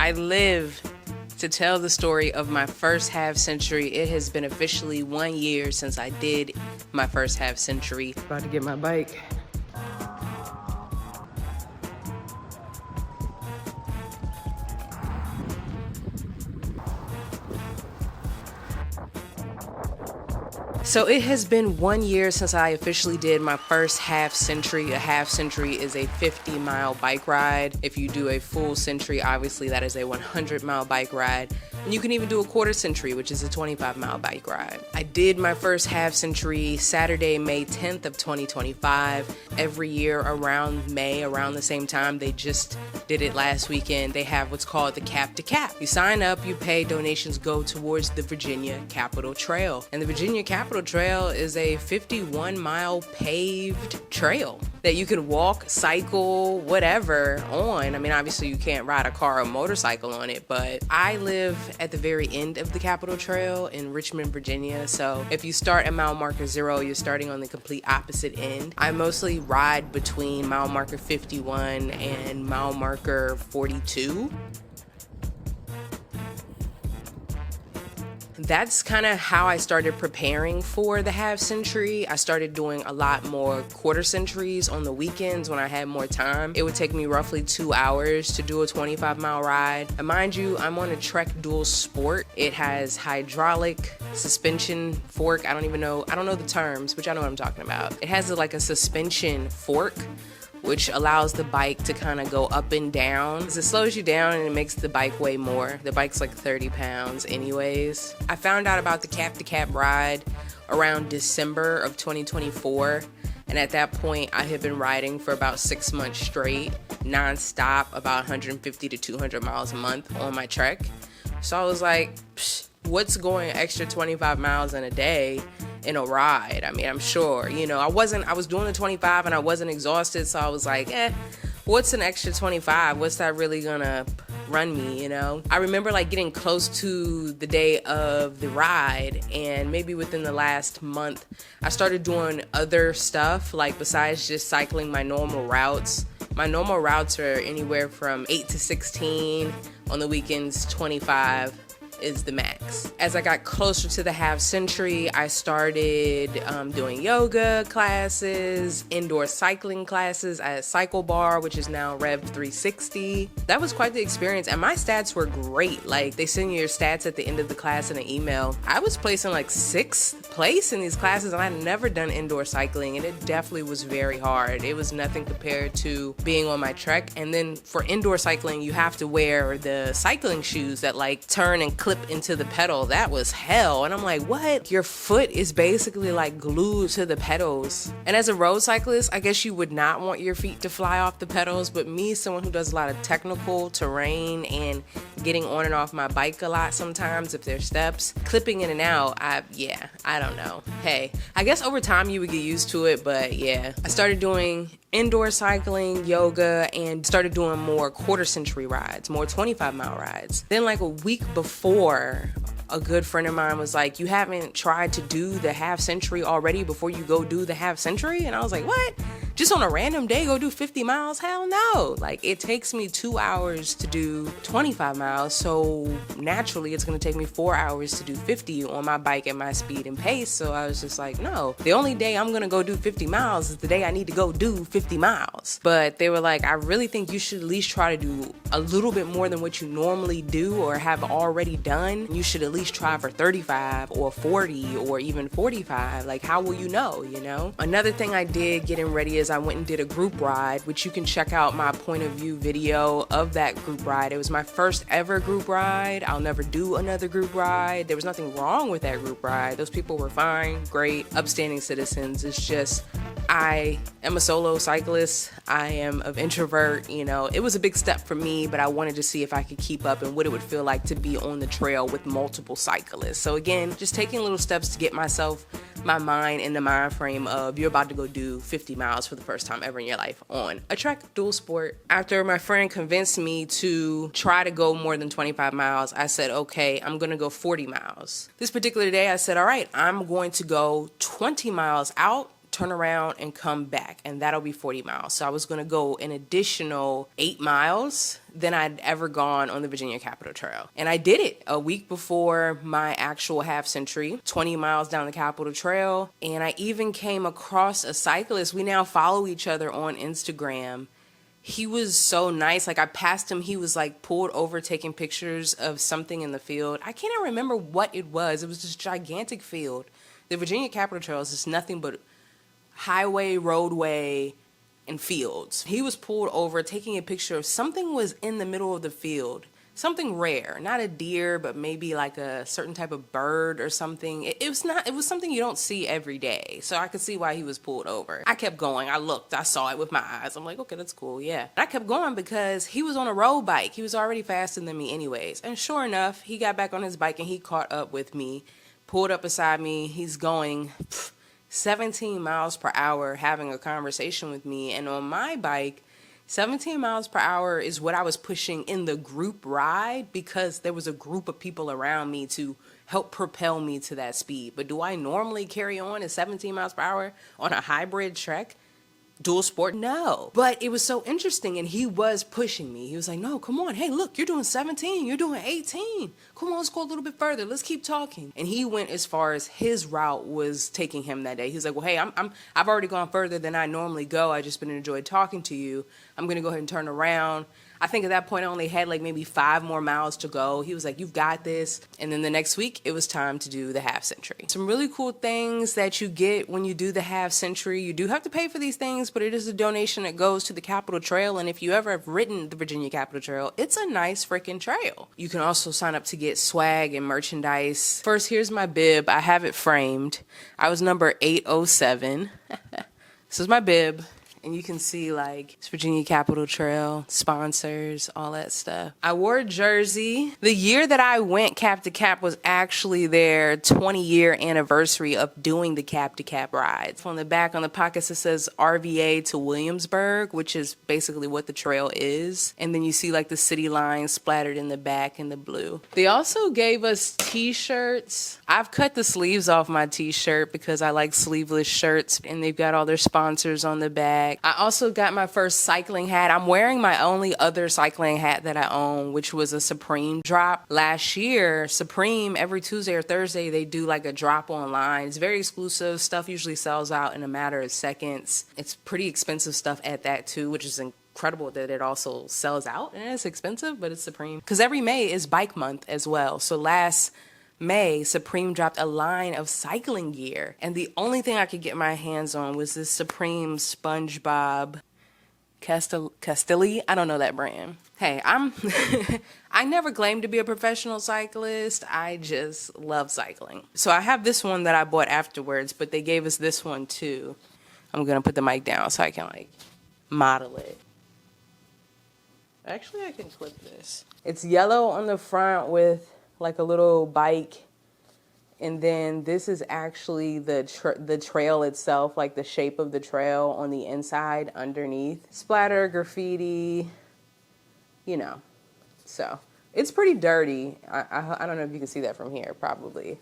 I live to tell the story of my first half century. It has been officially 1 year since I did my first half century. About to get my bike. So it has been 1 year since I officially did my first half century. A half century is a 50-mile bike ride. If you do a full century, obviously that is a 100-mile bike ride. And you can even do a quarter century, which is a 25-mile bike ride. I did my first half century Saturday, May 10th of 2025. Every year around May, around the same time, they just did it last weekend. They have what's called the Cap2Cap. You sign up, you pay, donations go towards the Virginia Capitol Trail. And the Virginia Capitol Trail is a 51-mile paved trail that you can walk, cycle, whatever on. I mean, obviously you can't ride a car or motorcycle on it, but I live at the very end of the Capitol Trail in Richmond, Virginia. So if you start at mile marker 0, you're starting on the complete opposite end. I mostly ride between mile marker 51 and mile marker 42. That's kind of how I started preparing for the half century. I started doing a lot more quarter centuries on the weekends when I had more time. It would take me roughly 2 hours to do a 25-mile ride. And mind you, I'm on a Trek Dual Sport. It has hydraulic suspension fork. I don't know the terms, but I know what I'm talking about. It has like a suspension fork, which allows the bike to kind of go up and down. It slows you down and it makes the bike weigh more. The bike's like 30 pounds anyways. I found out about the Cap2Cap ride around December of 2024. And at that point, I had been riding for about 6 months straight, non-stop, about 150 to 200 miles a month on my Trek. So I was like, what's going an extra 25 miles in a day in a ride? I mean, I'm sure, I was doing the 25 and I wasn't exhausted. So I was like, what's an extra 25? What's that really gonna run me, I remember like getting close to the day of the ride, and maybe within the last month, I started doing other stuff, like besides just cycling my normal routes. My normal routes are anywhere from 8 to 16, on the weekends 25 is the max. As I got closer to the half century, I started doing yoga classes, indoor cycling classes at Cycle Bar, which is now Rev 360. That was quite the experience, and my stats were great. Like, they send you your stats at the end of the class in an email. I was placing like 6th place in these classes, and I'd never done indoor cycling, and it definitely was very hard. It was nothing compared to being on my Trek. And then for indoor cycling, you have to wear the cycling shoes that like turn and clip into the pedal. That was hell. And I'm like, what? Your foot is basically like glued to the pedals. And as a road cyclist, I guess you would not want your feet to fly off the pedals, but me, someone who does a lot of technical terrain and getting on and off my bike a lot sometimes if there's steps, clipping in and out, I don't know. Hey, I guess over time you would get used to it, but yeah. I started doing indoor cycling, yoga, and started doing more quarter century rides, more 25-mile rides. Then like a week before, a good friend of mine was like, you haven't tried to do the half century already before you go do the half century? And I was like, what? Just on a random day go do 50 miles? Hell no. Like, it takes me 2 hours to do 25 miles, so naturally it's gonna take me 4 hours to do 50 on my bike at my speed and pace. So I was just like, no, the only day I'm gonna go do 50 miles is the day I need to go do 50 miles. But they were like, I really think you should at least try to do a little bit more than what you normally do or have already done. You should at least try for 35 or 40 or even 45. Like, how will you know, Another thing I did getting ready is I went and did a group ride, which you can check out my point of view video of that group ride. It was my first ever group ride. I'll never do another group ride. There was nothing wrong with that group ride. Those people were fine, great, upstanding citizens. It's just, I am a solo cyclist. I am an introvert, It was a big step for me, but I wanted to see if I could keep up and what it would feel like to be on the trail with multiple cyclists. So again, just taking little steps to get my mind in the mind frame of you're about to go do 50 miles for the first time ever in your life on a Trek Dual Sport. After my friend convinced me to try to go more than 25 miles, I said, okay, I'm gonna go 40 miles. This particular day, I said, all right, I'm going to go 20 miles out, turn around and come back, and that'll be 40 miles. So I was going to go an additional 8 miles than I'd ever gone on the Virginia Capitol Trail. And I did it a week before my actual half century, 20 miles down the Capitol Trail. And I even came across a cyclist. We now follow each other on Instagram. He was so nice. Like, I passed him. He was like pulled over taking pictures of something in the field. I can't even remember what it was. It was this gigantic field. The Virginia Capitol Trail is just nothing but highway, roadway, and fields. He was pulled over taking a picture of something was in the middle of the field. Something rare, not a deer, but maybe like a certain type of bird or something. It was something you don't see every day. So I could see why he was pulled over. I kept going. I looked. I saw it with my eyes. I'm like, okay, that's cool. Yeah. I kept going because he was on a road bike. He was already faster than me anyways. And sure enough, he got back on his bike and he caught up with me, pulled up beside me. He's going 17 miles per hour having a conversation with me. And on my bike, 17 miles per hour is what I was pushing in the group ride because there was a group of people around me to help propel me to that speed. But do I normally carry on at 17 miles per hour on a hybrid trek? Dual sport? No. But it was so interesting, and he was pushing me. He was like, no, come on. Hey, look, you're doing 17. You're doing 18. Come on, let's go a little bit further. Let's keep talking. And he went as far as his route was taking him that day. He was like, well, hey, I've already gone further than I normally go. I just been enjoyed talking to you. I'm going to go ahead and turn around. I think at that point I only had like maybe 5 more miles to go. He was like, you've got this. And then the next week it was time to do the half century. Some really cool things that you get when you do the half century. You do have to pay for these things, but it is a donation that goes to the Capitol Trail. And if you ever have ridden the Virginia Capitol Trail, it's a nice freaking trail. You can also sign up to get swag and merchandise. First, here's my bib. I have it framed. I was number 807. This is my bib. And you can see like it's Virginia Capitol Trail, sponsors, all that stuff. I wore a jersey. The year that I went Cap2Cap was actually their 20-year anniversary of doing the Cap2Cap rides. On the back on the pockets it says RVA to Williamsburg, which is basically what the trail is. And then you see like the city lines splattered in the back in the blue. They also gave us t-shirts. I've cut the sleeves off my t-shirt because I like sleeveless shirts, and they've got all their sponsors on the back. I also got my first cycling hat. I'm wearing my only other cycling hat that I own, which was a Supreme drop. Last year, Supreme, every Tuesday or Thursday, they do like a drop online. It's very exclusive. Stuff usually sells out in a matter of seconds. It's pretty expensive stuff at that too, which is incredible that it also sells out. And it's expensive, but it's Supreme. Because every May is bike month as well. So last May, Supreme dropped a line of cycling gear, and the only thing I could get my hands on was this Supreme SpongeBob Castelli. I don't know that brand. Hey, I never claimed to be a professional cyclist. I just love cycling. So I have this one that I bought afterwards, but they gave us this one too. I'm gonna put the mic down so I can like model it. Actually, I can clip this. It's yellow on the front with like a little bike, and then this is actually the trail itself, like the shape of the trail on the inside underneath. Splatter, graffiti, you know. So it's pretty dirty. I don't know if you can see that from here, probably,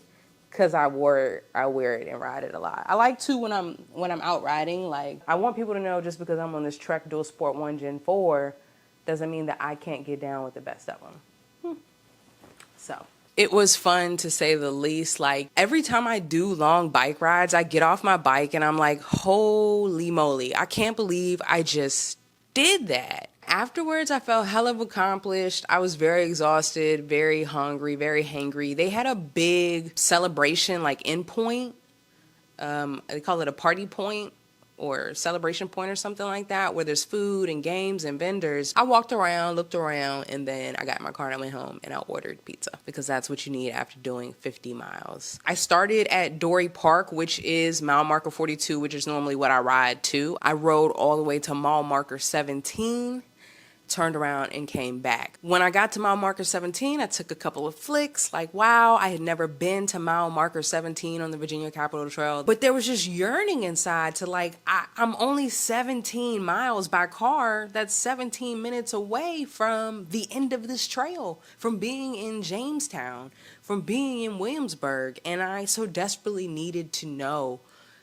because I wear it and ride it a lot. I like to when I'm out riding. Like, I want people to know just because I'm on this Trek Dual Sport 1 Gen 4 doesn't mean that I can't get down with the best of them. So it was fun, to say the least. Like, every time I do long bike rides, I get off my bike and I'm like, holy moly, I can't believe I just did that. Afterwards, I felt hell of accomplished. I was very exhausted, very hungry, very hangry. They had a big celebration, like endpoint. They call it a party point or celebration point or something like that, where there's food and games and vendors. I walked around, looked around, and then I got in my car and I went home and I ordered pizza, because that's what you need after doing 50 miles. I started at Dorey Park, which is mile marker 42, which is normally what I ride to. I rode all the way to mile marker 17, turned around and came back. When I got to mile marker 17, I took a couple of flicks. Like, wow, I had never been to mile marker 17 on the Virginia Capitol Trail, but there was just yearning inside to like, I'm only 17 miles by car. That's 17 minutes away from the end of this trail, from being in Jamestown, from being in Williamsburg. And I so desperately needed to know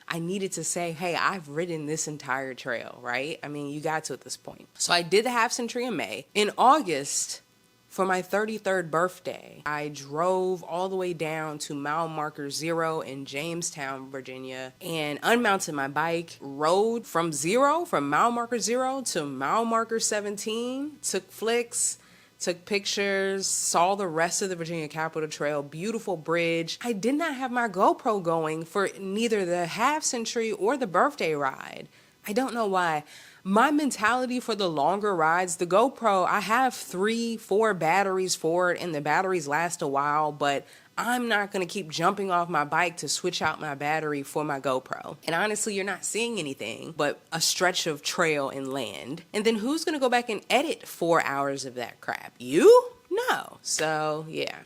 I needed to say, hey, I've ridden this entire trail, right? I mean, you got to at this point. So I did the half century in May. In August, for my 33rd birthday, I drove all the way down to mile marker 0 in Jamestown, Virginia, and unmounted my bike, rode from mile marker 0 to mile marker 17, took flicks, took pictures, saw the rest of the Virginia Capitol Trail, beautiful bridge. I did not have my GoPro going for neither the half century or the birthday ride. I don't know why. My mentality for the longer rides, the GoPro, I have 3-4 batteries for it and the batteries last a while, but I'm not going to keep jumping off my bike to switch out my battery for my GoPro. And honestly, you're not seeing anything but a stretch of trail and land. And then who's going to go back and edit 4 hours of that crap? You? No. So, yeah.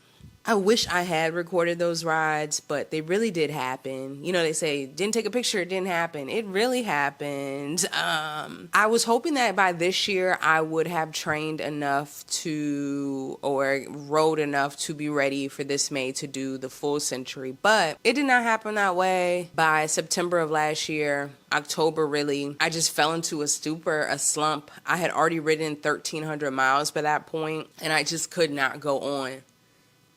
I wish I had recorded those rides, but they really did happen. You know, they say, didn't take a picture, it didn't happen. It really happened. I was hoping that by this year I would have trained enough or rode enough to be ready for this May to do the full century, but it did not happen that way. By September of last year, October really, I just fell into a slump. I had already ridden 1,300 miles by that point, and I just could not go on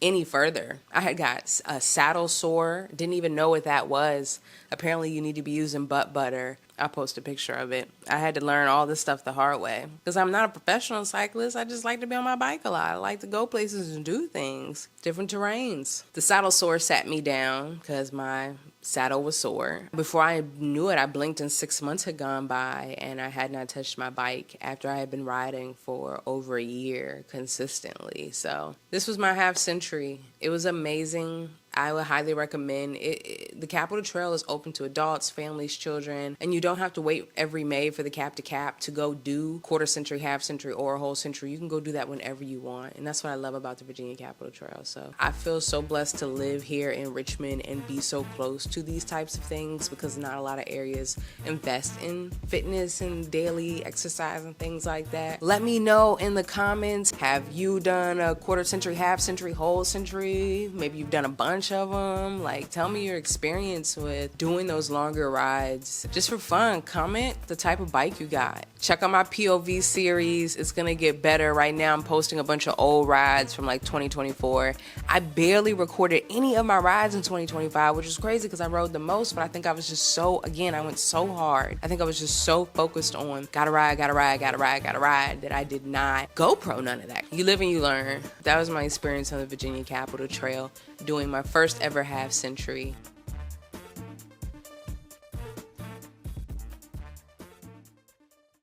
any further. I had got a saddle sore, didn't even know what that was. Apparently you need to be using butt butter. I'll post a picture of it. I had to learn all this stuff the hard way because I'm not a professional cyclist. I just like to be on my bike a lot. I like to go places and do things, different terrains. The saddle sore sat me down because my saddle was sore. Before I knew it, I blinked and 6 months had gone by and I had not touched my bike after I had been riding for over a year consistently. So this was my half century. It was amazing. I would highly recommend it. The Capitol Trail is open to adults, families, children, and you don't have to wait every May for the Cap2Cap to go do quarter century, half century, or a whole century. You can go do that whenever you want, and that's what I love about the Virginia Capitol Trail. So I feel so blessed to live here in Richmond and be so close to these types of things because not a lot of areas invest in fitness and daily exercise and things like that. Let me know in the comments, have you done a quarter century, half century, whole century? Maybe you've done a bunch of them. Like, tell me your experience with doing those longer rides just for fun. Comment the type of bike you got. Check out my POV series. It's gonna get better. Right now I'm posting a bunch of old rides from like 2024. I barely recorded any of my rides in 2025, which is crazy because I rode the most, but I think I was just I went so hard. I think I was just so focused on gotta ride that I did not GoPro none of that. You live and you learn. That was my experience on the Virginia Capitol Trail, doing my first ever half century.